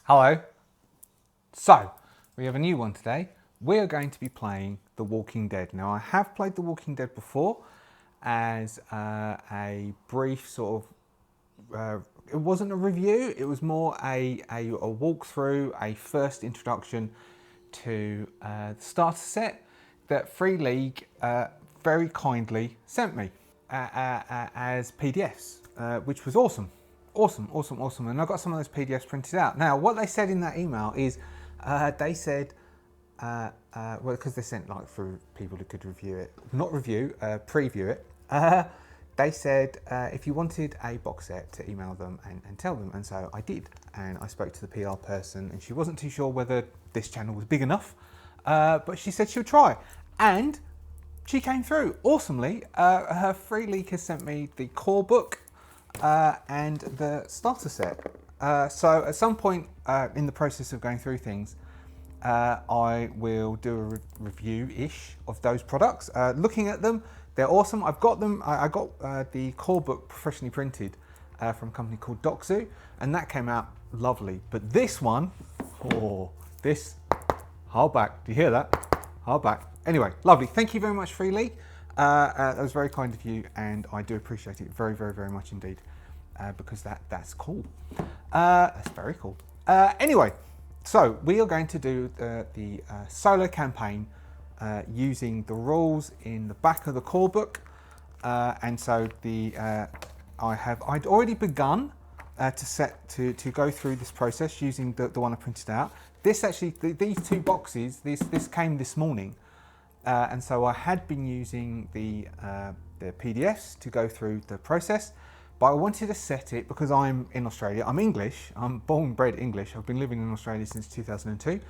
Hello. So, we have a new one today. We are going to be playing The Walking Dead. Now, I have played The Walking Dead before as a brief sort of, it wasn't a review, it was more a walkthrough, a first introduction to the starter set that Free League very kindly sent me as PDFs, which was awesome. Awesome. And I got some of those PDFs printed out. Now, what they said in that email is, they said, well, because they sent like through people who could review it, not review, preview it. They said if you wanted a box set to email them and tell them, and so I did. And I spoke to the PR person, and she wasn't too sure whether this channel was big enough, but she said she would try, and she came through awesomely. Her Free League has sent me the core book and the starter set. So at some point in the process of going through things, I will do a review-ish of those products. Looking at them, they're awesome. I've got them. I got the core book professionally printed from a company called Doczu, and that came out lovely. But this one, this hardback. Do you hear that? Hardback. Anyway, lovely. Thank you very much, Free League. That was very kind of you, and I do appreciate it very much indeed, because that's cool. That's very cool. Anyway, so we are going to do the solo campaign using the rules in the back of the core book, and so I'd already begun to go through this process using the one I printed out. This actually, these two boxes, this came this morning. And so I had been using the PDFs to go through the process, but I wanted to set it because I'm in Australia. I'm English. I'm born and bred English. I've been living in Australia since 2002. In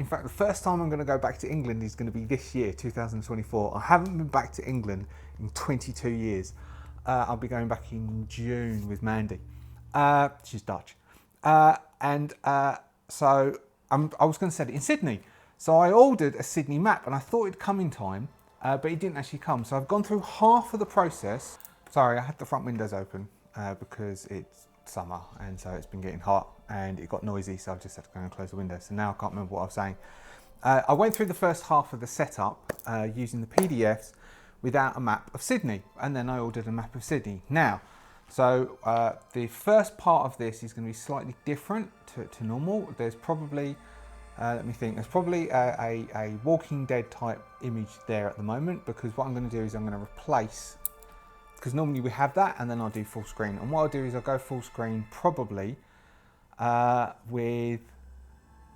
fact, the first time I'm going to go back to England is going to be this year, 2024. I haven't been back to England in 22 years. I'll be going back in June with Mandy. She's Dutch. So I was going to set it in Sydney. So I ordered a Sydney map, and I thought it'd come in time, but it didn't actually come. So I've gone through half of the process. Sorry, I had the front windows open because it's summer, and so it's been getting hot, and it got noisy, so I just had to go and close the windows. So now I can't remember what I was saying. I went through the first half of the setup using the PDFs without a map of Sydney, and then I ordered a map of Sydney. Now, so the first part of this is going to be slightly different to normal. There's probably... let me think, there's probably a Walking Dead type image there at the moment, because what I'm going to do is I'm going to replace, because normally we have that and then I'll do full screen. And what I'll do is I'll go full screen probably with,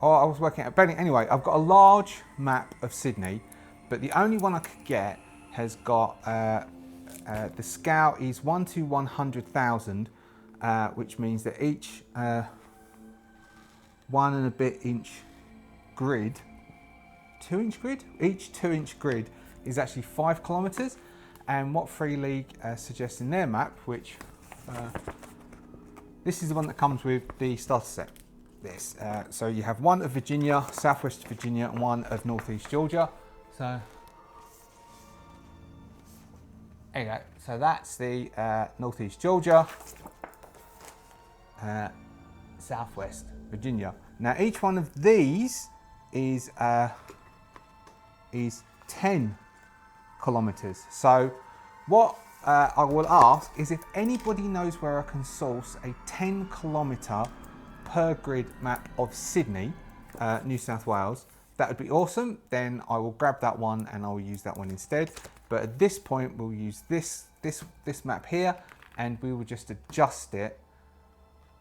I was working out, but anyway, I've got a large map of Sydney, but the only one I could get has got, the scale is 1 to 100,000, which means that each 1 and a bit inch grid, 2-inch grid? Each 2-inch grid is actually 5 kilometers. And what Free League suggests in their map, which this is the one that comes with the starter set. This. So you have one of Virginia, Southwest Virginia, and one of Northeast Georgia. So there you go. So that's the Northeast Georgia, Southwest Virginia. Now each one of these is 10 kilometers. So what I will ask is if anybody knows where I can source a 10 kilometer per grid map of Sydney, New South Wales, that would be awesome. Then I will grab that one and I will use that one instead. But at this point we'll use this map here, and we will just adjust it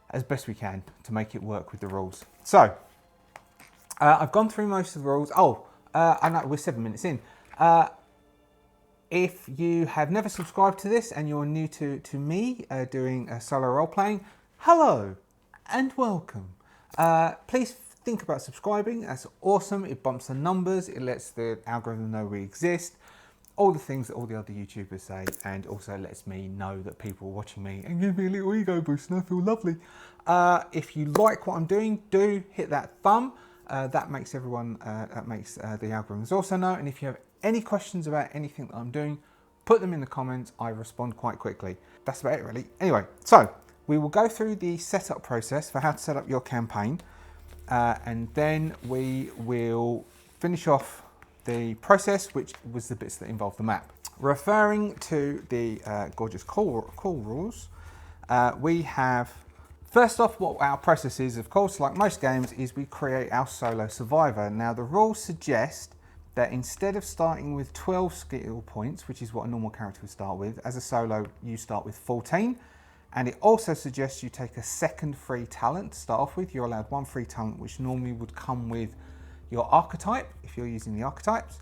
as best we can to make it work with the rules. So I've gone through most of the rules. I know we're 7 minutes in. If you have never subscribed to this and you're new to me doing solo role playing, hello and welcome. Please think about subscribing. That's awesome. It bumps the numbers. It lets the algorithm know we exist. All the things that all the other YouTubers say, and also lets me know that people are watching me and give me a little ego boost, and I feel lovely. If you like what I'm doing, do hit that thumb. That makes everyone, the algorithms also know. And if you have any questions about anything that I'm doing, put them in the comments. I respond quite quickly. That's about it really. Anyway, so We will go through the setup process for how to set up your campaign, and then we will finish off the process, which was the bits that involved the map. Referring to the gorgeous call rules, we have, first off, what our process is, of course, like most games, is we create our solo survivor. Now, the rules suggest that instead of starting with 12 skill points, which is what a normal character would start with, as a solo, you start with 14. And it also suggests you take a second free talent to start off with. You're allowed one free talent, which normally would come with your archetype, if you're using the archetypes.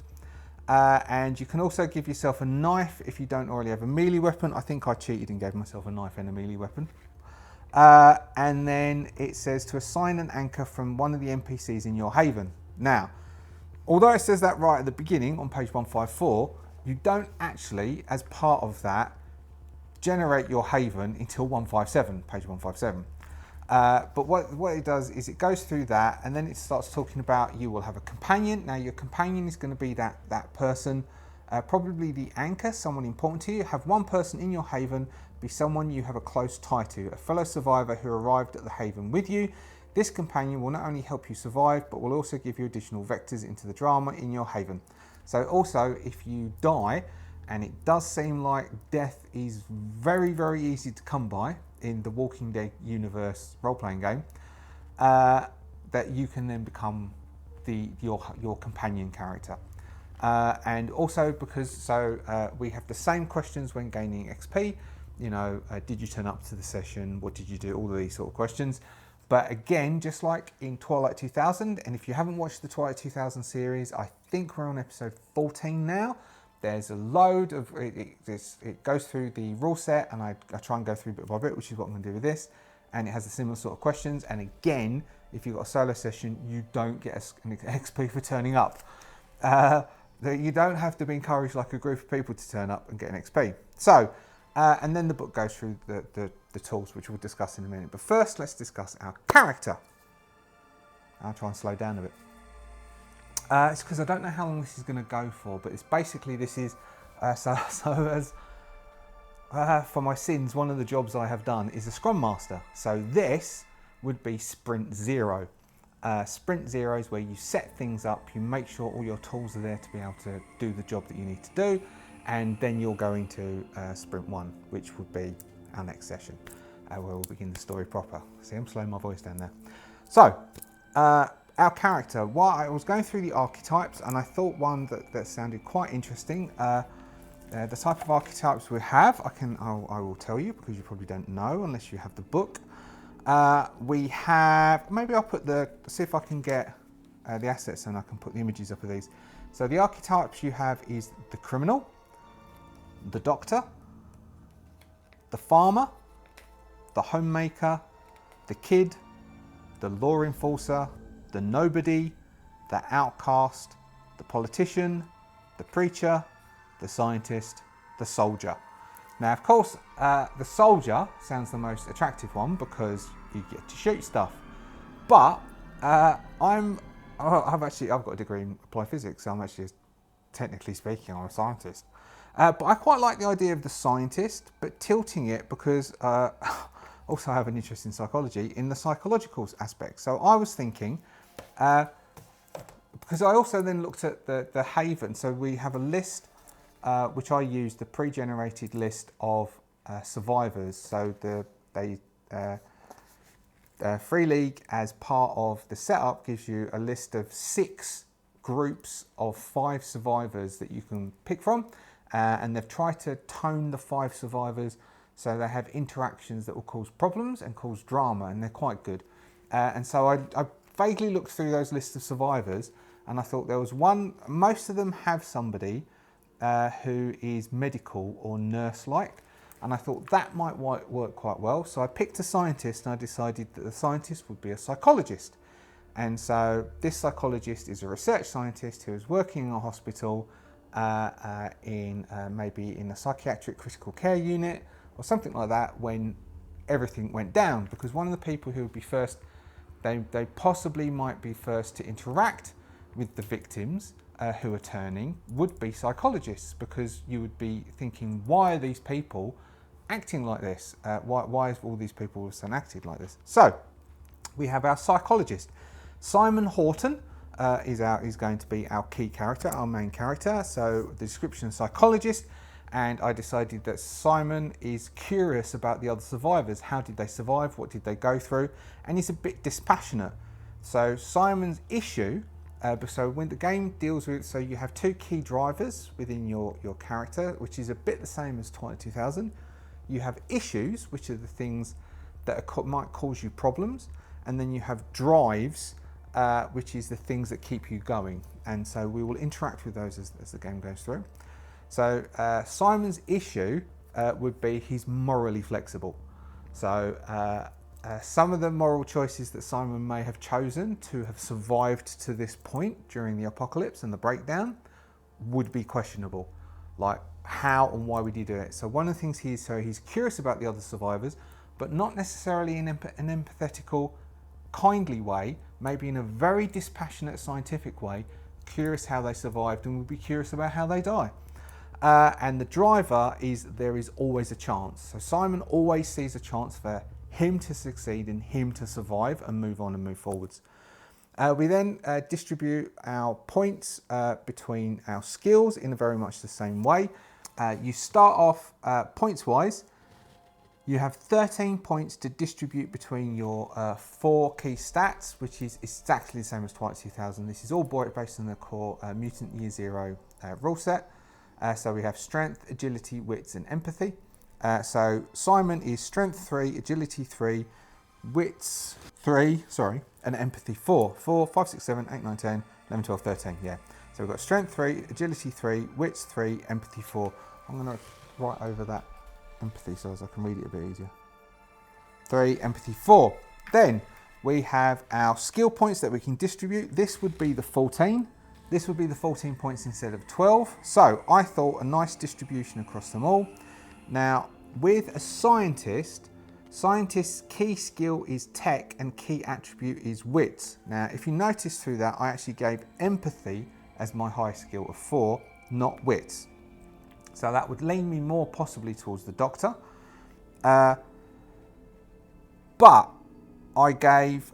And you can also give yourself a knife if you don't already have a melee weapon. I think I cheated and gave myself a knife and a melee weapon. And then it says to assign an anchor from one of the NPCs in your haven. Now, although it says that right at the beginning on page 154, you don't actually, as part of that, generate your haven until 157, page 157. But what it does is it goes through that, and then it starts talking about you will have a companion. Now, your companion is going to be that person, probably the anchor, someone important to you. Have one person in your haven be someone you have a close tie to, a fellow survivor who arrived at the haven with you. This companion will not only help you survive, but will also give you additional vectors into the drama in your haven. So also, if you die, and it does seem like death is very, very easy to come by in the Walking Dead universe role-playing game, that you can then become your companion character. And also because we have the same questions when gaining XP. You know, did you turn up to the session? What did you do? All of these sort of questions. But again, just like in Twilight 2000, and if you haven't watched the Twilight 2000 series, I think we're on episode 14 now. There's a load of, it goes through the rule set, and I try and go through bit by bit, which is what I'm going to do with this. And it has a similar sort of questions. And again, if you've got a solo session, you don't get an XP for turning up. You don't have to be encouraged like a group of people to turn up and get an XP. So, and then the book goes through the tools, which we'll discuss in a minute. But first, let's discuss our character. I'll try and slow down a bit. It's because I don't know how long this is going to go for, but it's basically, this is, for my sins, one of the jobs I have done is a Scrum Master. So this would be Sprint 0. Sprint 0 is where you set things up, you make sure all your tools are there to be able to do the job that you need to do, and then you'll go into Sprint 1, which would be our next session, where we'll begin the story proper. See, I'm slowing my voice down there. So, our character, while I was going through the archetypes, and I thought one that sounded quite interesting. The type of archetypes we have, I will tell you, because you probably don't know unless you have the book. We have, maybe I'll see if I can get the assets and I can put the images up of these. So the archetypes you have is the criminal, the doctor, the farmer, the homemaker, the kid, the law enforcer, the nobody, the outcast, the politician, the preacher, the scientist, the soldier. Now, of course, the soldier sounds the most attractive one because you get to shoot stuff. But I've got a degree in applied physics, so I'm actually, technically speaking, I'm a scientist. But I quite like the idea of the scientist, but tilting it because also I have an interest in psychology, in the psychological aspect. So I was thinking, because I also then looked at the haven. So we have a list, which I use, the pre-generated list of survivors. So Free League, as part of the setup, gives you a list of 6 groups of 5 survivors that you can pick from. And they've tried to tone the 5 survivors so they have interactions that will cause problems and cause drama, and they're quite good. And so I vaguely looked through those lists of survivors, and I thought there was one, most of them have somebody who is medical or nurse-like, and I thought that might work quite well. So I picked a scientist, and I decided that the scientist would be a psychologist. And so this psychologist is a research scientist who is working in a hospital, maybe in a psychiatric critical care unit or something like that, when everything went down. Because one of the people who would be first, they possibly might be first to interact with the victims who are turning, would be psychologists, because you would be thinking, why are these people acting like this? Why is all these people all of a sudden acting like this? So we have our psychologist. Simon Horton is going to be our key character, our main character. So the description, psychologist, and I decided that Simon is curious about the other survivors. How did they survive? What did they go through? And he's a bit dispassionate. So Simon's issue, so when the game deals with, so you have two key drivers within your character, which is a bit the same as Twilight 2000. You have issues, which are the things that might cause you problems, and then you have drives, which is the things that keep you going. And so we will interact with those as the game goes through. So Simon's issue would be he's morally flexible. So some of the moral choices that Simon may have chosen to have survived to this point during the apocalypse and the breakdown would be questionable. Like how and why would you do it? So one of the things he's curious about the other survivors, but not necessarily in an empathetical, kindly way, maybe in a very dispassionate scientific way, curious how they survived and would be curious about how they die. And the driver is there is always a chance. So Simon always sees a chance for him to succeed and him to survive and move on and move forwards. We then distribute our points between our skills in very much the same way. You start off points wise. You have 13 points to distribute between your 4 key stats, which is exactly the same as Twilight 2000. This is all based on the core Mutant Year Zero rule set. So we have strength, agility, wits, and empathy. So Simon is strength 3, agility 3, wits 3, and empathy 4. 4, 5, 6, 7, 8, 9, 10, 11, 12, 13, yeah. So we've got strength 3, agility 3, wits 3, empathy 4. I'm going to write over that empathy so as I can read it a bit easier. 3, empathy 4. Then we have our skill points that we can distribute. This would be the 14. This would be the 14 points instead of 12. So I thought a nice distribution across them all. Now, with a scientist's key skill is tech and key attribute is wits. Now, if you notice through that, I actually gave empathy as my high skill of 4, not wits. So that would lean me more possibly towards the doctor. But I gave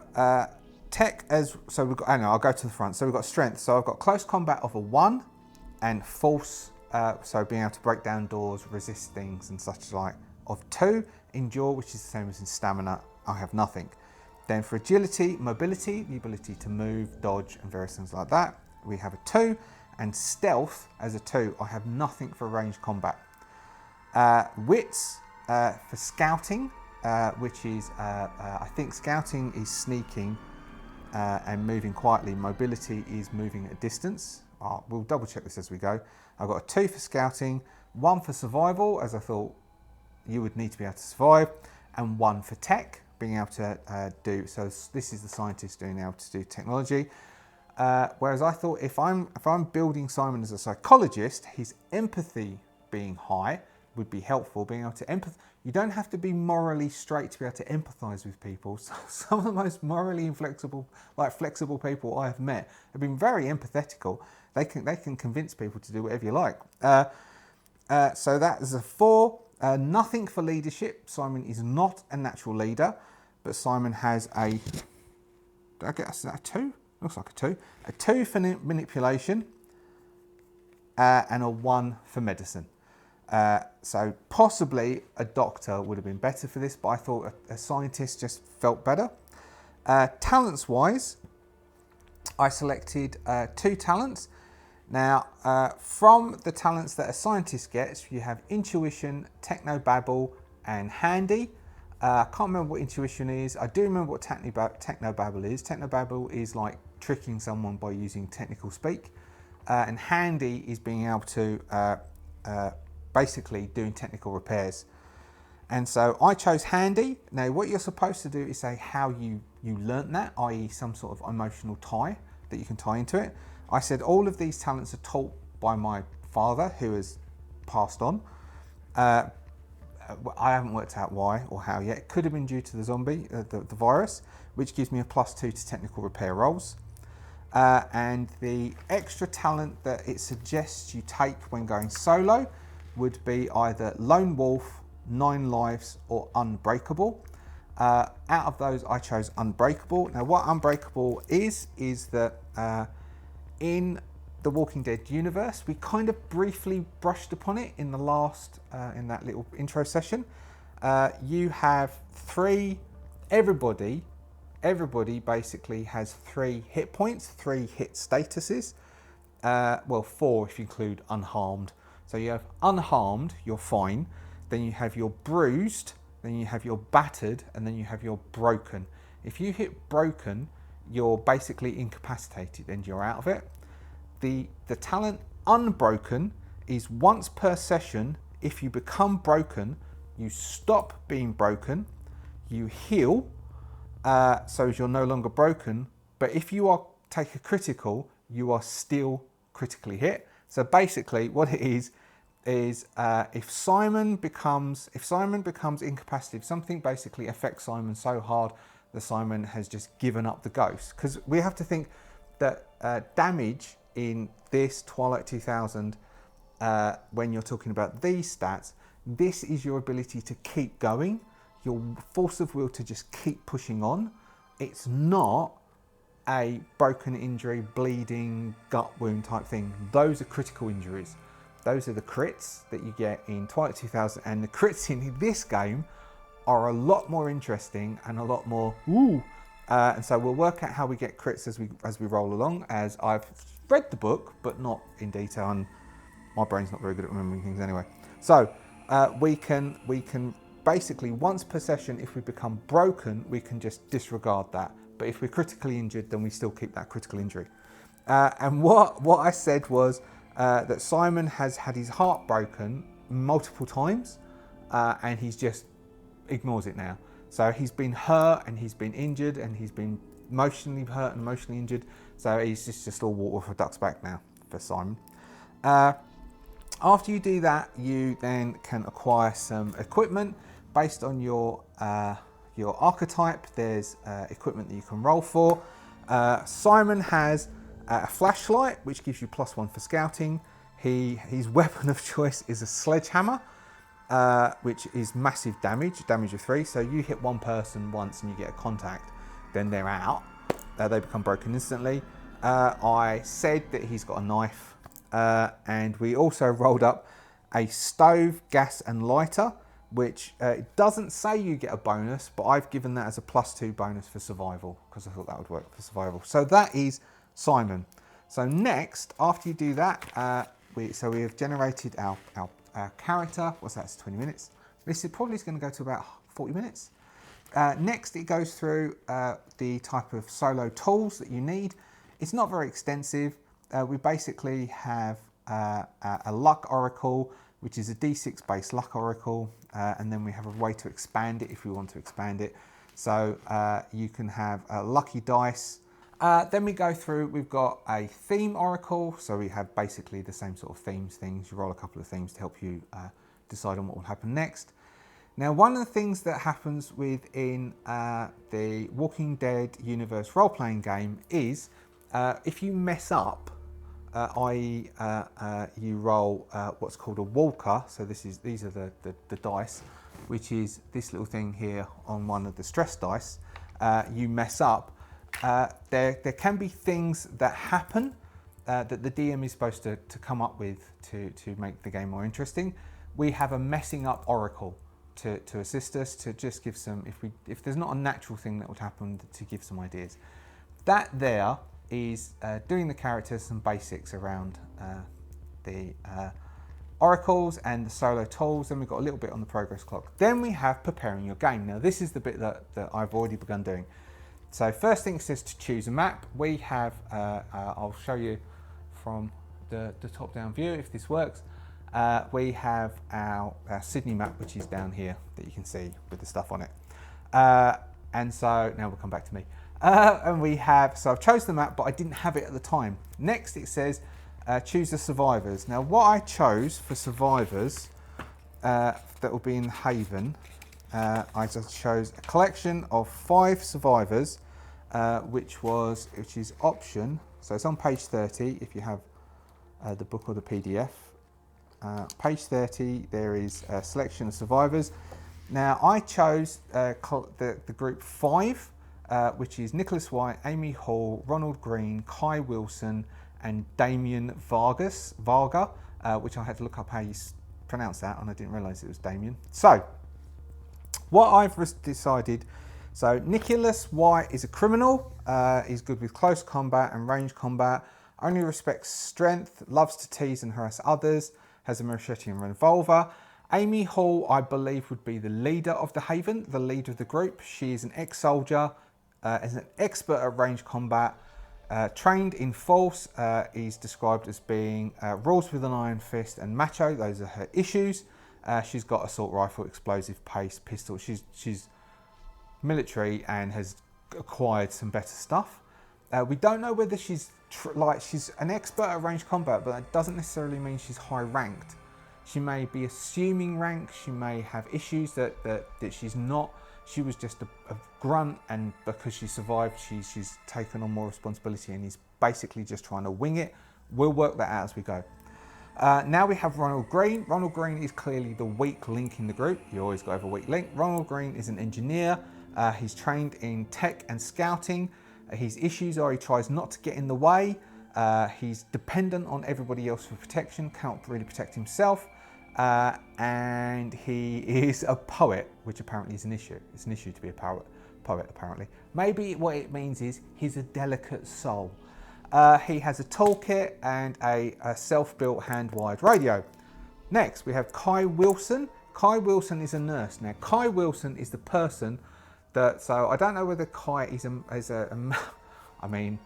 tech as, so we've got, I'll go to the front. So we've got strength. So I've got close combat of a 1 and force, so being able to break down doors, resist things and such like, of 2. Endure, which is the same as in stamina, I have nothing. Then for agility, mobility, the ability to move, dodge and various things like that, we have a 2. And stealth as a 2, I have nothing for ranged combat. Wits for scouting, which is, I think scouting is sneaking and moving quietly. Mobility is moving at a distance. We'll double check this as we go. I've got a 2 for scouting, 1 for survival, as I thought you would need to be able to survive, and 1 for tech, being able to do, so this is the scientist being able to do technology. Whereas I thought if I'm building Simon as a psychologist, his empathy being high would be helpful, being able to empathize. You don't have to be morally straight to be able to empathize with people. So some of the most morally inflexible, flexible people I have met have been very empathetical. They can convince people to do whatever you like. So that is a 4. Nothing for leadership. Simon is not a natural leader, but Simon has a, did I guess that a 2? Looks like a 2. A 2 for manipulation and a 1 for medicine. So possibly a doctor would have been better for this, but I thought a scientist just felt better. Talents wise, I selected 2 talents. Now, from the talents that a scientist gets, you have intuition, technobabble, and handy. I can't remember what intuition is. I do remember what technobabble is. Technobabble is like tricking someone by using technical speak. And handy is being able to basically doing technical repairs. And so I chose handy. Now what you're supposed to do is say how you learnt that, i.e. some sort of emotional tie that you can tie into it. I said all of these talents are taught by my father, who has passed on. I haven't worked out why or how yet. It could have been due to the zombie, the virus, which gives me a +2 to technical repair rolls. And the extra talent that it suggests you take when going solo would be either lone wolf 9 lives, or unbreakable. Out of those, I chose unbreakable. Now, what unbreakable is that in the Walking Dead universe, we kind of briefly brushed upon it in the last, in that little intro session. You have everybody basically has 3 hit points, 3 hit statuses. Well, 4 if you include unharmed. So you have unharmed, you're fine. Then you have your bruised, then you have your battered, and then you have your broken. If you hit broken, you're basically incapacitated and you're out of it. The talent unbroken is once per session. If you become broken, you stop being broken, you heal, so you're no longer broken. But if you take a critical, you are still critically hit. So basically, what it is if Simon becomes incapacitated, something basically affects Simon so hard that Simon has just given up the ghost. Because we have to think that damage in this Twilight 2000, when you're talking about these stats, this is your ability to keep going, your force of will to just keep pushing on. It's not a broken injury, bleeding, gut wound type thing. Those are critical injuries. Those are the crits that you get in Twilight 2000, and the crits in this game are a lot more interesting and a lot more and so we'll work out how we get crits as we roll along, as I've read the book but not in detail, and my brain's not very good at remembering things anyway. So we can basically once per session, if we become broken, we can just disregard that. But if we're critically injured, then we still keep that critical injury. And what I said was that Simon has had his heart broken multiple times, and he's just ignores it now. So he's been hurt and he's been injured and he's been emotionally hurt and emotionally injured. So he's just all water off a duck's back now for Simon. After you do that, you then can acquire some equipment based on your archetype. There's equipment that you can roll for. Simon has a flashlight, which gives you +1 for scouting. His weapon of choice is a sledgehammer, which is massive damage of 3. So you hit one person once and you get a contact, then they're out. They become broken instantly. I said that he's got a knife, and we also rolled up a stove, gas and lighter, which it doesn't say you get a bonus, but I've given that as a +2 bonus for survival because I thought that would work for survival. So that is Simon. So next, after you do that, we have generated our character. What's that? It's 20 minutes. This is probably going to go to about 40 minutes. Next, it goes through the type of solo tools that you need. It's not very extensive. We basically have a luck oracle, which is a D6 based luck oracle, and then we have a way to expand it if we want to expand it. So you can have lucky dice. Then we go through, we've got a theme oracle, so we have basically the same sort of things. You roll a couple of themes to help you decide on what will happen next. Now, one of the things that happens within the Walking Dead universe role-playing game is if you mess up, i.e. you roll what's called a walker, so these are the dice, which is this little thing here on one of the stress dice. You mess up, there can be things that happen that the DM is supposed to come up with to make the game more interesting. We have a messing up oracle to assist us, to just give some, if there's not a natural thing that would happen, to give some ideas. That there is doing the characters some basics around the oracles and the solo tools. Then we've got a little bit on the progress clock. Then we have preparing your game. Now this is the bit that I've already begun doing. So first thing, it says to choose a map. We have, I'll show you from the top down view if this works. We have our Sydney map, which is down here that you can see with the stuff on it. And so now we'll come back to me. And we have, so I've chosen the map, but I didn't have it at the time. Next it says choose the survivors. Now what I chose for survivors that will be in Haven, I just chose a collection of 5 survivors, which is option, so it's on page 30 if you have the book or the PDF. page 30, there is a selection of survivors. Now, I chose the group 5, which is Nicholas White, Amy Hall, Ronald Green, Kai Wilson, and Damien Varga, which I had to look up how you pronounce that, and I didn't realise it was Damien. So, what I've decided, so Nicholas White is a criminal, he's good with close combat and range combat, only respects strength, loves to tease and harass others, has a machete and revolver. Amy Hall, I believe, would be the leader of the Haven, the leader of the group. She is an ex-soldier, is an expert at range combat, trained in force, is described as being rules with an iron fist and macho. Those are her issues. She's got assault rifle, explosive pace, pistol. She's military and has acquired some better stuff. We don't know whether she's an expert at range combat, but that doesn't necessarily mean she's high ranked. She may be assuming rank. She may have issues that she's not. She was just a grunt, and because she survived, she's taken on more responsibility and is basically just trying to wing it. We'll work that out as we go. Now we have Ronald Green. Ronald Green is clearly the weak link in the group. You always got to have a weak link. Ronald Green is an engineer. He's trained in tech and scouting. His issues are he tries not to get in the way. He's dependent on everybody else for protection, can't really protect himself. And he is a poet, which apparently is an issue. It's an issue to be a poet apparently. Maybe what it means is he's a delicate soul. He has a toolkit and a self-built hand-wired radio. Next, we have Kai Wilson. Kai Wilson is a nurse. Now, Kai Wilson is the person that, so I don't know whether Kai is I mean,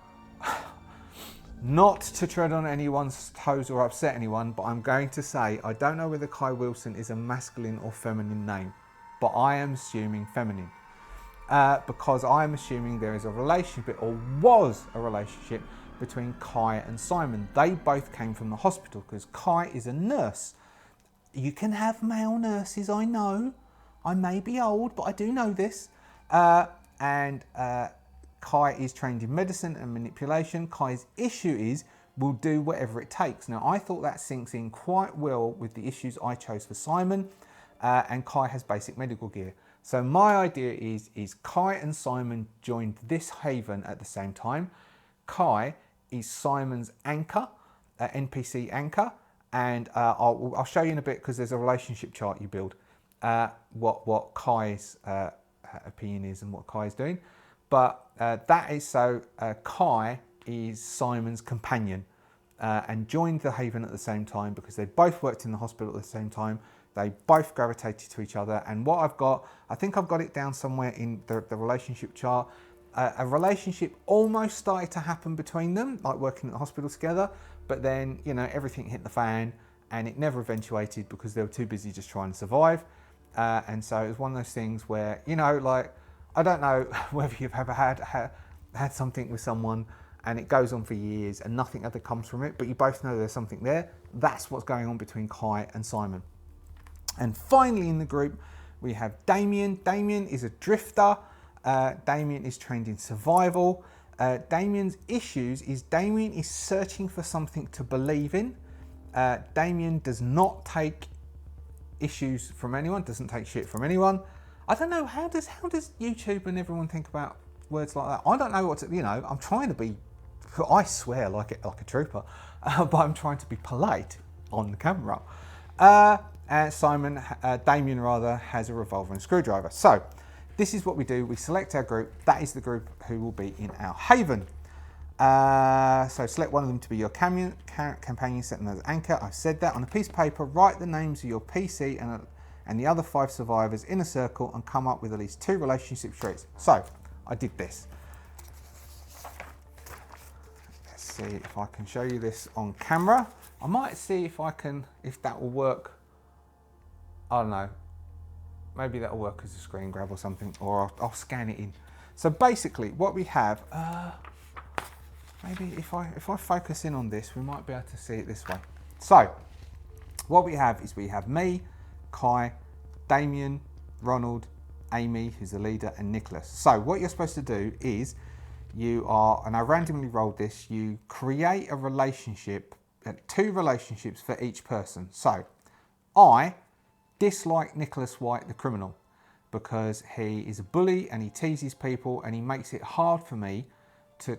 not to tread on anyone's toes or upset anyone, but I'm going to say I don't know whether Kai Wilson is a masculine or feminine name, but I am assuming feminine. Because I'm assuming there is a relationship, or was a relationship, between Kai and Simon. They both came from the hospital because Kai is a nurse. You can have male nurses, I know. I may be old, but I do know this. And Kai is trained in medicine and manipulation. Kai's issue is, will do whatever it takes. Now, I thought that sinks in quite well with the issues I chose for Simon, and Kai has basic medical gear. So my idea is Kai and Simon joined this haven at the same time. Kai is Simon's anchor, NPC anchor, and I'll show you in a bit because there's a relationship chart you build, what Kai's opinion is and what Kai is doing. But that is so Kai is Simon's companion and joined the Haven at the same time because they both worked in the hospital at the same time. They both gravitated to each other. And what I've got, I think I've got it down somewhere in the relationship chart. A relationship almost started to happen between them, like working at the hospital together. But then, you know, everything hit the fan and it never eventuated because they were too busy just trying to survive. And so it was one of those things where, you know, like, I don't know whether you've ever had something with someone and it goes on for years and nothing ever comes from it, but you both know there's something there. That's what's going on between Kai and Simon. And finally in the group, we have Damien. Damien is a drifter. Damien is trained in survival. Damien's issues is Damien is searching for something to believe in. Damien does not take issues from anyone, doesn't take shit from anyone. I don't know, how does YouTube and everyone think about words like that? I don't know what to, you know, I'm trying to be, I swear like a trooper, but I'm trying to be polite on the camera. Damien rather, has a revolver and screwdriver. So this is what we do. We select our group. That is the group who will be in our haven. So select one of them to be your companion, set them as anchor. I've said that. On a piece of paper, write the names of your PC and the other 5 survivors in a circle and come up with at least 2 relationship traits. So I did this. Let's see if I can show you this on camera. I might see if that will work. I don't know. Maybe that'll work as a screen grab or something, or I'll scan it in. So basically what we have, maybe if I focus in on this, we might be able to see it this way. So what we have is we have me, Kai, Damien, Ronald, Amy, who's the leader, and Nicholas. So what you're supposed to do is and I randomly rolled this, you create a relationship 2 relationships for each person. So I dislike Nicholas White, the criminal, because he is a bully and he teases people and he makes it hard for me to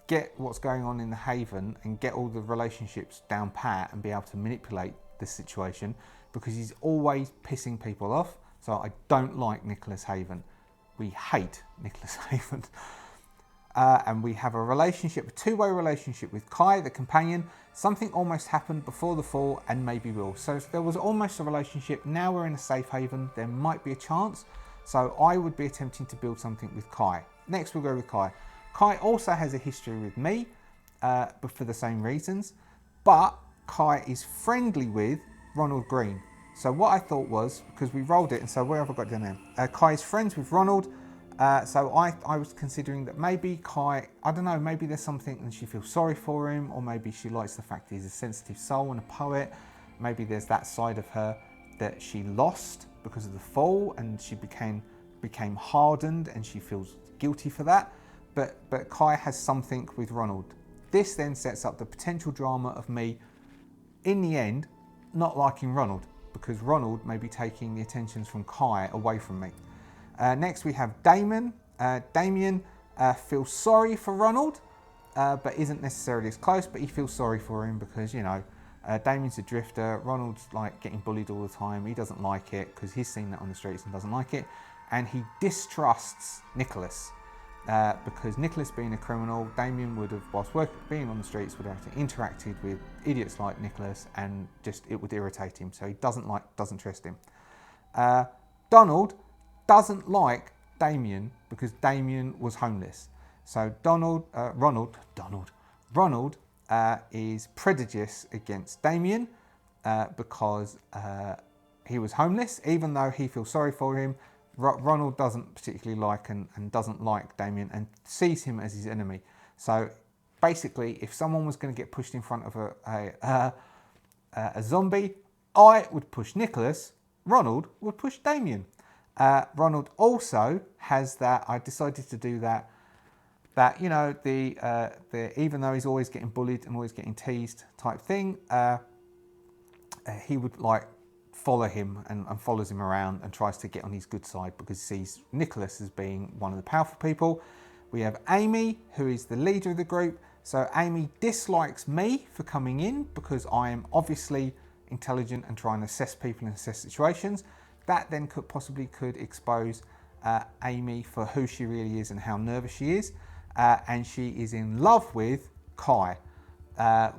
get what's going on in the Haven and get all the relationships down pat and be able to manipulate the situation, because he's always pissing people off. So I don't like Nicholas Haven. We hate Nicholas Haven. And we have a relationship, a 2-way relationship with Kai, the companion. Something almost happened before the fall and maybe will. So there was almost a relationship. Now we're in a safe haven. There might be a chance. So I would be attempting to build something with Kai. Next we'll go with Kai. Kai also has a history with me, but for the same reasons. But Kai is friendly with Ronald Green. So what I thought was, because we rolled it, and so where have I got down there? Kai is friends with Ronald. So I was considering that maybe Kai, I don't know, maybe there's something and she feels sorry for him, or maybe she likes the fact that he's a sensitive soul and a poet. Maybe there's that side of her that she lost because of the fall and she became hardened and she feels guilty for that. But Kai has something with Ronald. This then sets up the potential drama of me, in the end, not liking Ronald, because Ronald may be taking the attentions from Kai away from me. Next we have Damon. Damien feels sorry for Ronald, but isn't necessarily as close, but he feels sorry for him because, you know, Damien's a drifter, Ronald's like getting bullied all the time, he doesn't like it because he's seen that on the streets and doesn't like it, and he distrusts Nicholas. Because Nicholas being a criminal, Damien would have, whilst being on the streets, would have interacted with idiots like Nicholas, and just it would irritate him, so he doesn't trust him. Donald doesn't like Damien because Damien was homeless. So Ronald is prejudiced against Damien because he was homeless, even though he feels sorry for him. Ronald doesn't particularly like and doesn't like Damien and sees him as his enemy. So basically, if someone was going to get pushed in front of a zombie, I would push Nicholas, Ronald would push Damien. Ronald also has that, I decided to do that you know, the even though he's always getting bullied and always getting teased type thing, he would like follow him and follows him around and tries to get on his good side because he sees Nicholas as being one of the powerful people. We have Amy, who is the leader of the group. So Amy dislikes me for coming in because I am obviously intelligent and trying to assess people and assess situations. That then could expose Amy for who she really is and how nervous she is. And she is in love with Kai,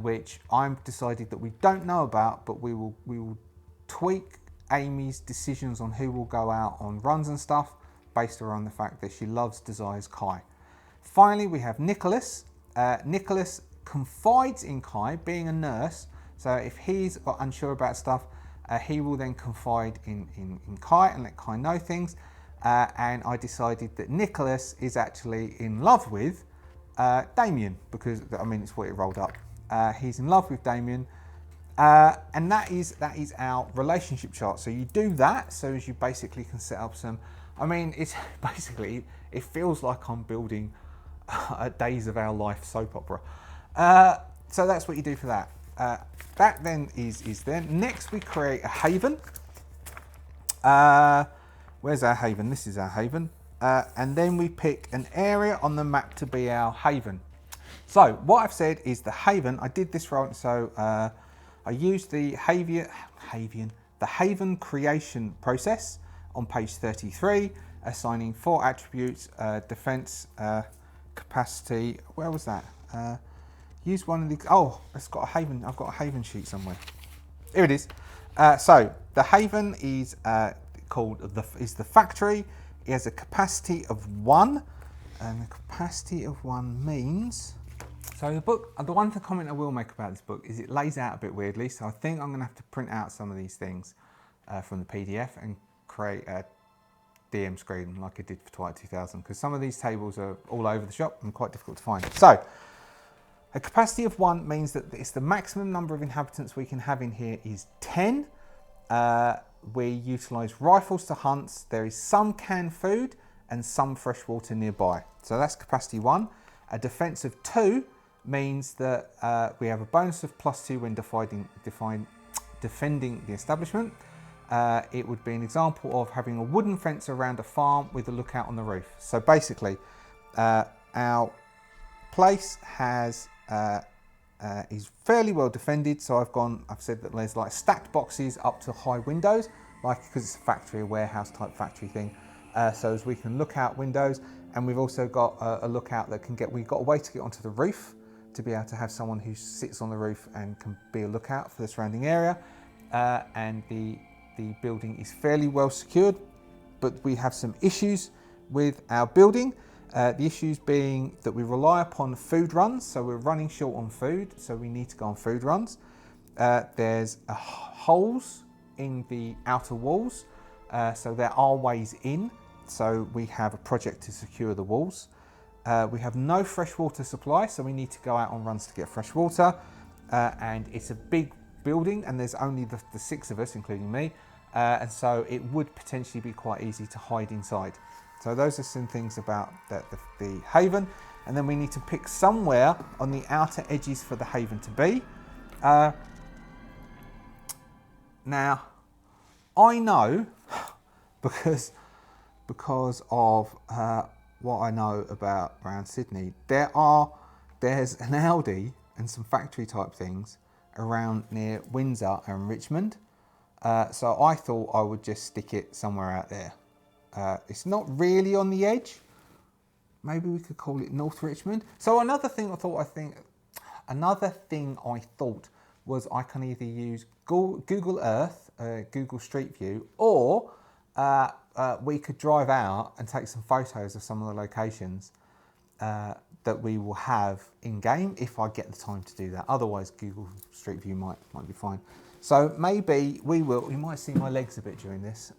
which I've decided that we don't know about, but we will tweak Amy's decisions on who will go out on runs and stuff based around the fact that she desires Kai. Finally, we have Nicholas. Nicholas confides in Kai, being a nurse. So if he's unsure about stuff, he will then confide in Kai and let Kai know things. And I decided that Nicholas is actually in love with Damien because, I mean, it's what it rolled up. He's in love with Damien. And that is our relationship chart. So you do that so as you basically can set up some, I mean, it's basically, it feels like I'm building a Days of Our Life soap opera. So that's what you do for that. That then is there. Next we create a haven. Where's our haven? This is our haven. And then we pick an area on the map to be our haven. So what I've said is the haven, I did this right, so I used the haven creation process on page 33, assigning 4 attributes, defense, capacity, where was that? Use one of the, oh, it's got a haven, I've got a haven sheet somewhere. Here it is. So the haven is called the factory. It has a capacity of 1, and the capacity of 1 means, so the book, the one comment I will make about this book is it lays out a bit weirdly, so I think I'm going to have to print out some of these things from the PDF and create a DM screen like I did for Twilight 2000, because some of these tables are all over the shop and quite difficult to find. So a capacity of 1 means that it's the maximum number of inhabitants we can have in here is 10. We utilise rifles to hunt. There is some canned food and some fresh water nearby. So that's capacity 1. A defence of 2 means that we have a bonus of +2 when defending the establishment. It would be an example of having a wooden fence around a farm with a lookout on the roof. So basically, our place has is fairly well defended. So I've said that there's like stacked boxes up to high windows, like because it's a factory, a warehouse type factory thing. So as we can look out windows, and we've also got a lookout that we've got a way to get onto the roof to be able to have someone who sits on the roof and can be a lookout for the surrounding area. And the building is fairly well secured, but we have some issues with our building. The issues being that we rely upon food runs, so we're running short on food, so we need to go on food runs. There's holes in the outer walls, so there are ways in, so we have a project to secure the walls. We have no fresh water supply, so we need to go out on runs to get fresh water, and it's a big building and there's only the 6 of us, including me, and so it would potentially be quite easy to hide inside. So those are some things about the haven, and then we need to pick somewhere on the outer edges for the haven to be. Now, I know, because of what I know about around Sydney, there's an Aldi and some factory type things around near Windsor and Richmond. So I thought I would just stick it somewhere out there. It's not really on the edge. Maybe we could call it North Richmond. So another thing I thought was I can either use Google Earth, Google Street View, or we could drive out and take some photos of some of the locations that we will have in game if I get the time to do that. Otherwise, Google Street View might be fine. So maybe we will. You might see my legs a bit during this.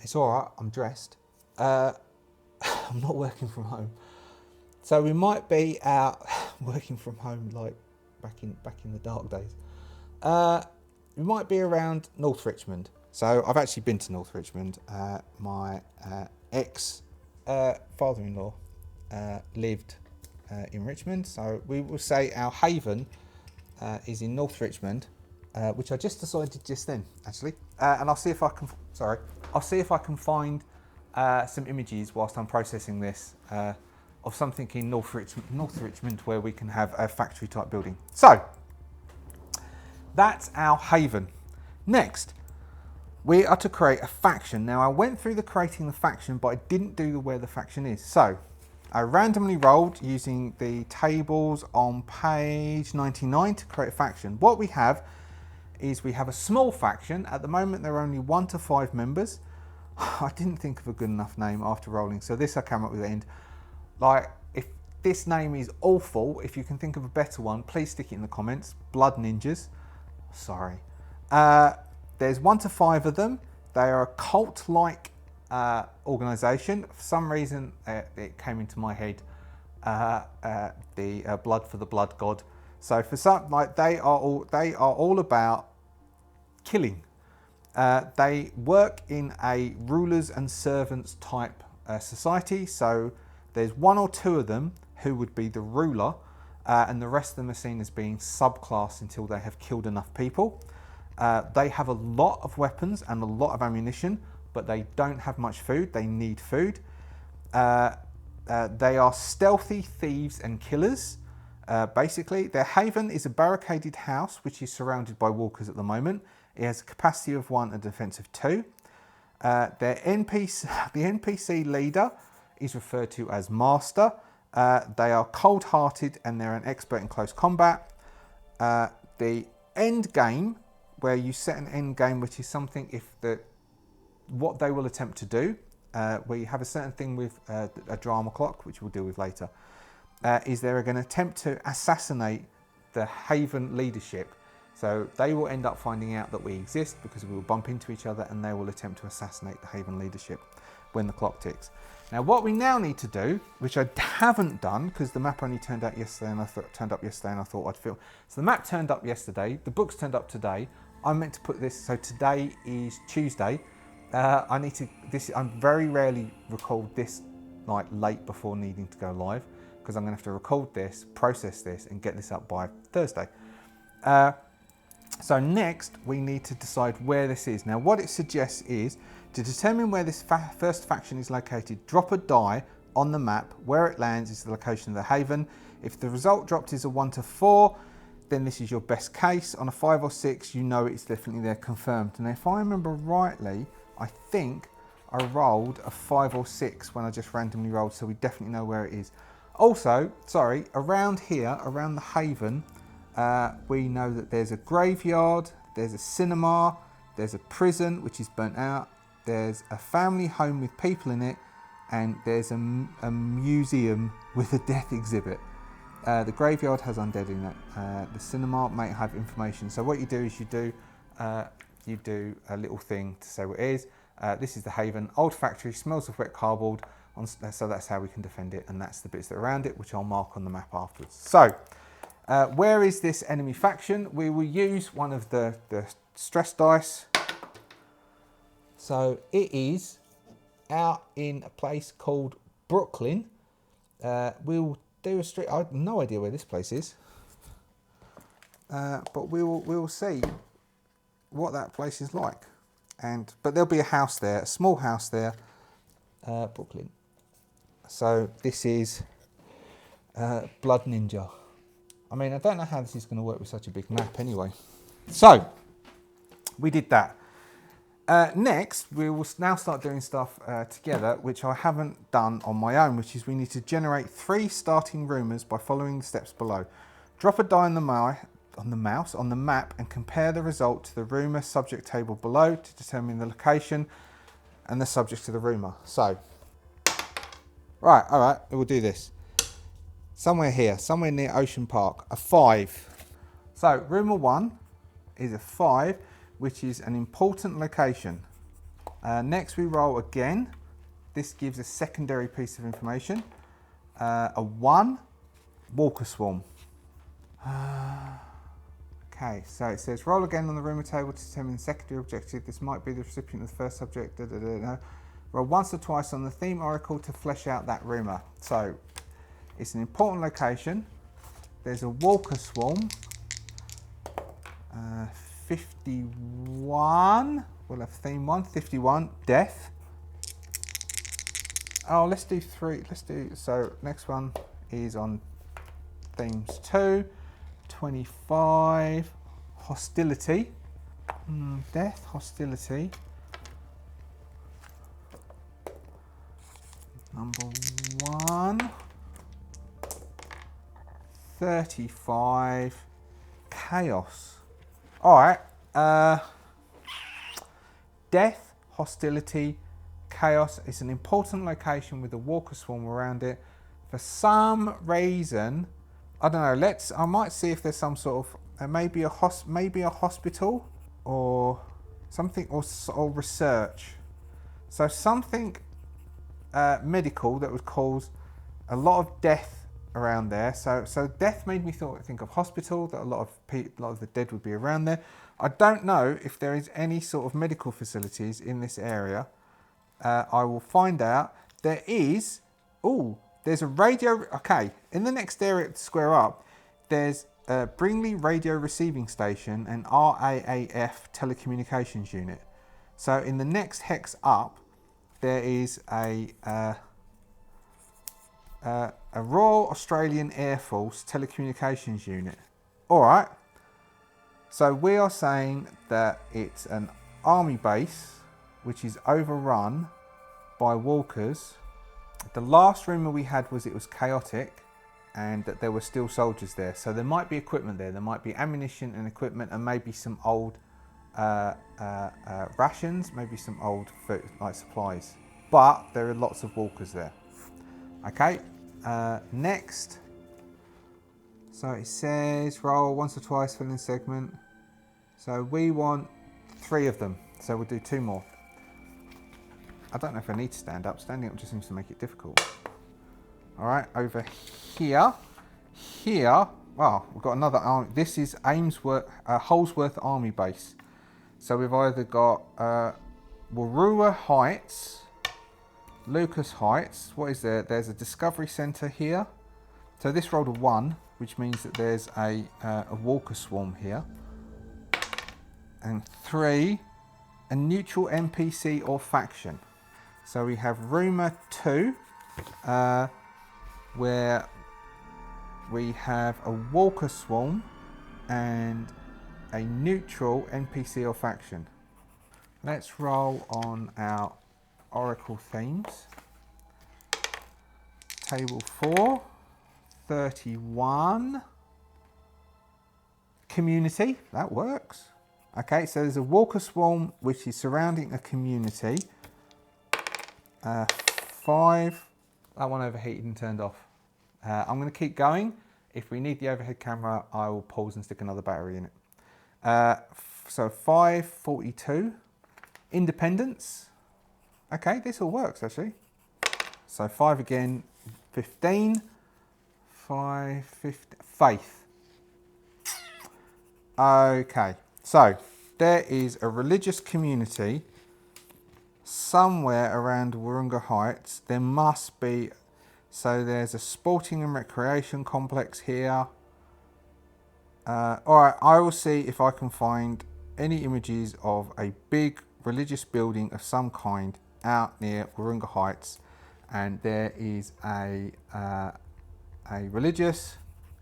It's all right. I'm dressed. I'm not working from home, so we might be out working from home like back in the dark days. We might be around North Richmond. So I've actually been to North Richmond. My ex father-in-law lived in Richmond, so we will say our haven is in North Richmond, which I just decided just then, actually. And I'll see if I can. I'll see if I can find some images whilst I'm processing this of something in North Richmond where we can have a factory type building. So that's our haven. Next, we are to create a faction. Now I went through creating the faction, but I didn't do where the faction is. So I randomly rolled using the tables on page 99 to create a faction. What we have is we have a small faction. At the moment, there are only 1 to 5 members. I didn't think of a good enough name after rolling, so this I came up with at the end. Like, if this name is awful, if you can think of a better one, please stick it in the comments. Blood Ninjas. Sorry. There's 1 to 5 of them. They are a cult-like organisation. For some reason, it came into my head, the blood for the blood god. So for some, like they are all about killing. They work in a rulers and servants type society. So there's 1 or 2 of them who would be the ruler, and the rest of them are seen as being subclass until they have killed enough people. They have a lot of weapons and a lot of ammunition, but they don't have much food. They need food. They are stealthy thieves and killers. Basically, their haven is a barricaded house which is surrounded by walkers at the moment. It has a capacity of 1 and a defense of 2. The NPC leader is referred to as Master. They are cold-hearted and they're an expert in close combat. The end game, where you set an end game, which is something what they will attempt to do, where you have a certain thing with a drama clock, which we'll deal with later, is they're going to attempt to assassinate the haven leadership. So they will end up finding out that we exist because we will bump into each other, and they will attempt to assassinate the haven leadership when the clock ticks. Now what we now need to do, which I haven't done because the map only turned up yesterday and I thought I'd film. So the map turned up yesterday, the books turned up today. I meant to put this, so today is Tuesday. I very rarely record this like late before needing to go live. because I'm going to have to record this, process this, and get this up by Thursday. So next, we need to decide where this is. Now, what it suggests is to determine where this first faction is located, drop a die on the map. Where it lands is the location of the haven. If the result dropped is a 1 to 4, then this is your best case. On a 5 or 6, you know it's definitely there, confirmed. And if I remember rightly, I think I rolled a 5 or 6 when I just randomly rolled, so we definitely know where it is. Also, sorry, around here, around the haven, we know that there's a graveyard, there's a cinema, there's a prison which is burnt out, there's a family home with people in it, and there's a museum with a death exhibit. The graveyard has undead in it. The cinema might have information. So what you do is you do a little thing to say what it is. This is the haven, old factory, smells of wet cardboard, so that's how we can defend it, and that's the bits that are around it, which I'll mark on the map afterwards. So, where is this enemy faction? We will use one of the stress dice. So it is out in a place called Brooklyn. We'll do a street. I have no idea where this place is, but we'll see what that place is like. But there'll be a house there, a small house there, Brooklyn. So this is Blood Ninja. I mean, I don't know how this is going to work with such a big map anyway. So we did that. Next, we will now start doing stuff together, which I haven't done on my own, which is we need to generate 3 starting rumours by following the steps below. Drop a die on the map and compare the result to the rumour subject table below to determine the location and the subject to the rumour. So, right, all right, we'll do this. Somewhere here, somewhere near Ocean Park, a 5. So, rumour 1 is a 5, which is an important location. Next, we roll again. This gives a secondary piece of information. A 1, Walker Swarm. Okay, so it says roll again on the rumour table to determine the secondary objective. This might be the recipient of the first subject. Roll once or twice on the theme oracle to flesh out that rumour. So it's an important location. There's a Walker Swarm. 51. We'll have theme 1. 51. Death. Oh, let's do 3. So next one is on themes 2. 25, hostility, death, hostility, number 1, 35, chaos. All right, death, hostility, chaos. It's an important location with a Walker Swarm around it. For some reason, I don't know. I might see if there's some sort of maybe a hospital or something, or research. So something medical that would cause a lot of death around there. So death made me think of hospital. That a lot of the dead would be around there. I don't know if there is any sort of medical facilities in this area. I will find out. There is. Oh. There's a radio, okay, in the next area to square up, there's a Bringley Radio Receiving Station and RAAF Telecommunications Unit. So in the next hex up, there is a Royal Australian Air Force Telecommunications Unit. All right, so we are saying that it's an army base which is overrun by walkers. The last rumour we had was it was chaotic and that there were still soldiers there. So there might be equipment there. There might be ammunition and equipment and maybe some old rations, maybe some old food, like supplies. But there are lots of walkers there. Okay, next. So it says roll once or twice, fill in segment. So we want 3 of them. So we'll do 2 more. I don't know if I need to stand up. Standing up just seems to make it difficult. All right, over here. Well, we've got another army. This is Holsworth Army Base. So we've either got Warua Heights, Lucas Heights. What is there? There's a Discovery Centre here. So this rolled a 1, which means that there's a walker swarm here. And 3, a neutral NPC or faction. So we have rumour 2, where we have a walker swarm and a neutral NPC or faction. Let's roll on our Oracle themes. Table 4, 31. Community, that works. Okay, so there's a walker swarm which is surrounding a community. 5, that one overheated and turned off. I'm going to keep going. If we need the overhead camera, I will pause and stick another battery in it. So 5, 42. Independence. Okay, this all works actually. So 5 again, 15. 5, 15. Faith. Okay, so there is a religious community somewhere around Wahroonga Heights. There must be, so there's a sporting and recreation complex here. Alright, I will see if I can find any images of a big religious building of some kind out near Wahroonga Heights, and there is a religious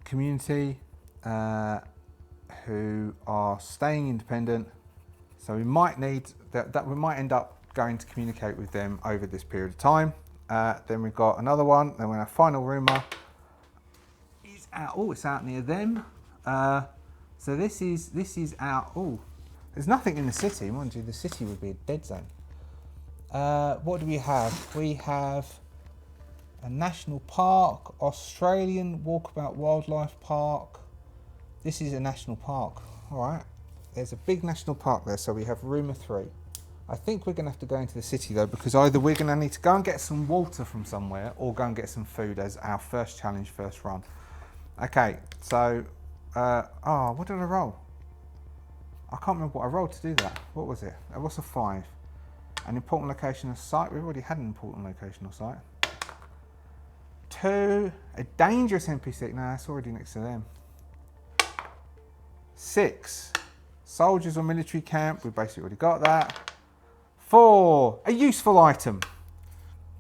community who are staying independent. So we might need that we might end up going to communicate with them over this period of time. Then we've got another one. Then our final rumour is out. Oh, it's out near them. So this is out. Oh, there's nothing in the city. Mind you, the city would be a dead zone. What do we have? We have a national park, Australian Walkabout Wildlife Park. This is a national park. All right. There's a big national park there. So we have rumour 3. I think we're going to have to go into the city though, because either we're going to need to go and get some water from somewhere or go and get some food as our first challenge, first run. Okay, so, what did I roll? I can't remember what I rolled to do that. What was it? What's a 5? An important location of site. We've already had an important location of site. 2, a dangerous NPC. No, that's already next to them. 6, soldiers or military camp. We basically already got that. 4, a useful item.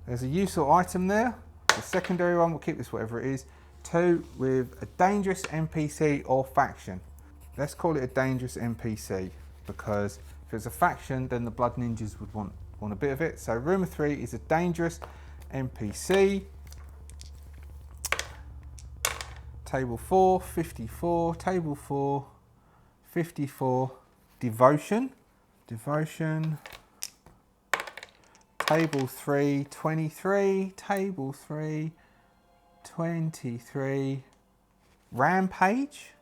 There's a useful item there. The secondary one, we'll keep this whatever it is. 2, with a dangerous NPC or faction. Let's call it a dangerous NPC, because if it's a faction, then the Blood Ninjas would want a bit of it. So rumour 3 is a dangerous NPC. Table 4, 54. Table 4, 54. Devotion. Devotion. Table 3, 23. Table 3, 23. Rampage.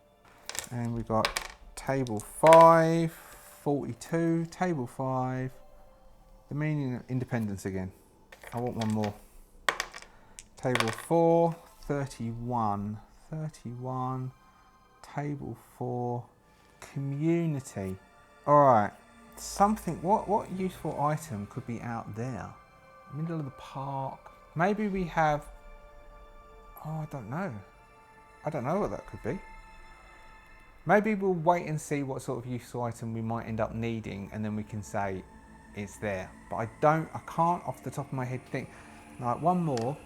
And we've got table 5, 42. Table 5. The meaning of independence again. I want one more. Table 4, 31. 31. Table 4. Community. Alright. Something, what useful item could be out there? Middle of the park. Maybe we have, I don't know. I don't know what that could be. Maybe we'll wait and see what sort of useful item we might end up needing, and then we can say it's there. But I can't off the top of my head think. Like one more,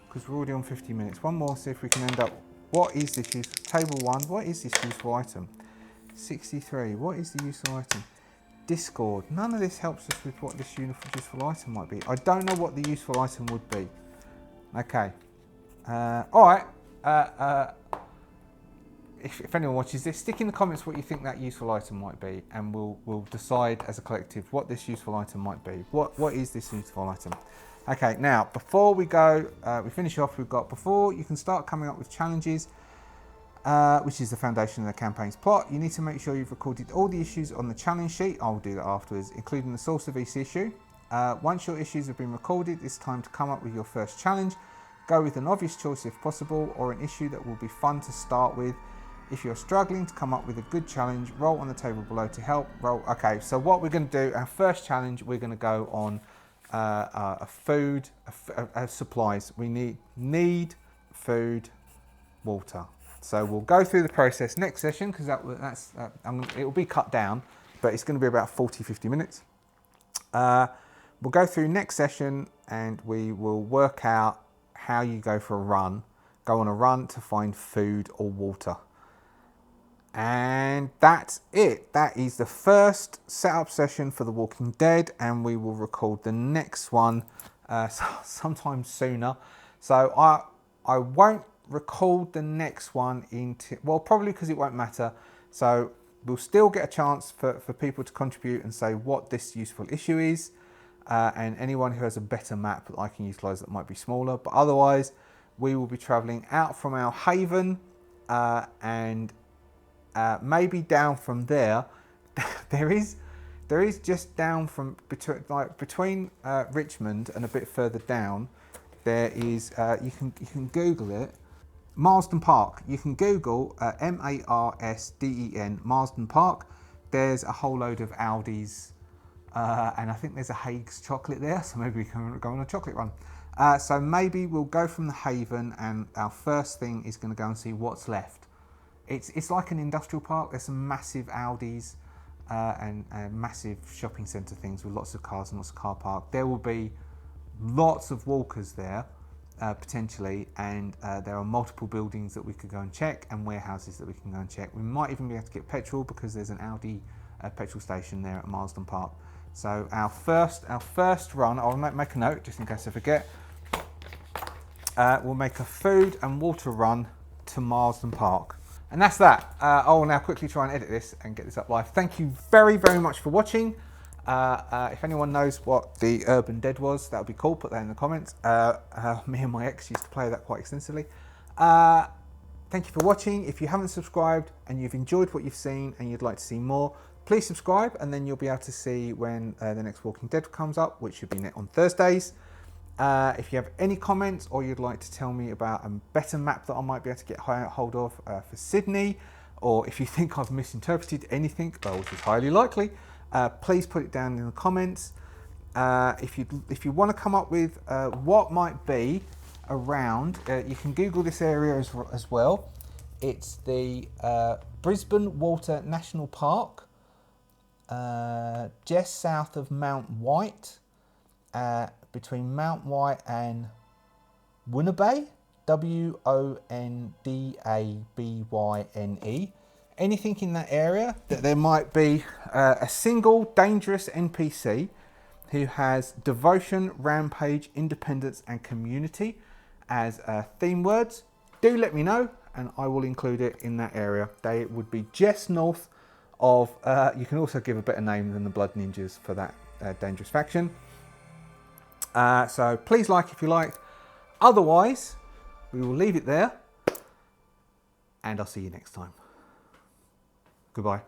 because we're already on 50 minutes. One more, see if we can end up, what is this useful, table 1, what is this useful item? 63, what is the useful item? Discord. None of this helps us with what this useful item might be. I don't know what the useful item would be. Okay. Alright. If anyone watches this, stick in the comments what you think that useful item might be, and we'll decide as a collective what this useful item might be. What is this useful item? Okay, now before we go, we finish off, before you can start coming up with challenges, which is the foundation of the campaign's plot, you need to make sure you've recorded all the issues on the challenge sheet. I'll do that afterwards, including the source of each issue. Once your issues have been recorded, it's time to come up with your first challenge. Go with an obvious choice if possible, or an issue that will be fun to start with. If you're struggling to come up with a good challenge, roll on the table below to help. Roll. Okay, so what we're going to do, our first challenge, we're going to go on supplies. We need food, water. So we'll go through the process next session, because it will be cut down, but it's going to be about 40-50 minutes. We'll go through next session and we will work out how you go for a run. Go on a run to find food or water. And that's it. That is the first setup session for The Walking Dead, and we will record the next one sometime sooner. So I won't record the next one well, probably because it won't matter. So we'll still get a chance for people to contribute and say what this useful issue is, and anyone who has a better map that I can utilise that might be smaller. But otherwise, we will be travelling out from our haven and maybe down from there. there is just down from between Richmond and a bit further down. There is you can Google it, Marsden Park. You can Google Marsden Marsden Park. There's a whole load of Aldi's, and I think there's a Hague's chocolate there. So maybe we can go on a chocolate run. So maybe we'll go from the haven, and our first thing is going to go and see what's left. It's like an industrial park. There's some massive Aldi's and massive shopping centre things with lots of cars and lots of car park. There will be lots of walkers there, potentially, and there are multiple buildings that we could go and check, and warehouses that we can go and check. We might even be able to get petrol, because there's an Aldi petrol station there at Marsden Park. So our first run, I'll make a note just in case I forget. We'll make a food and water run to Marsden Park. And that's that. I will now quickly try and edit this and get this up live. Thank you very, very much for watching. If anyone knows what the Urban Dead was, that would be cool. Put that in the comments. Me and my ex used to play that quite extensively. Thank you for watching. If you haven't subscribed and you've enjoyed what you've seen and you'd like to see more, please subscribe, and then you'll be able to see when the next Walking Dead comes up, which should be on Thursdays. If you have any comments, or you'd like to tell me about a better map that I might be able to get hold of for Sydney, or if you think I've misinterpreted anything, which is highly likely, please put it down in the comments. If you want to come up with what might be around, you can Google this area as well. It's the Brisbane Water National Park, just south of Mount White, between Mount White and Wondabyne, Wondabyne. Anything in that area that there might be a single dangerous NPC who has devotion, rampage, independence and community as theme words, do let me know and I will include it in that area. They would be just north of, you can also give a better name than the Blood Ninjas for that dangerous faction. So please like if you liked. Otherwise, we will leave it there, and I'll see you next time. Goodbye.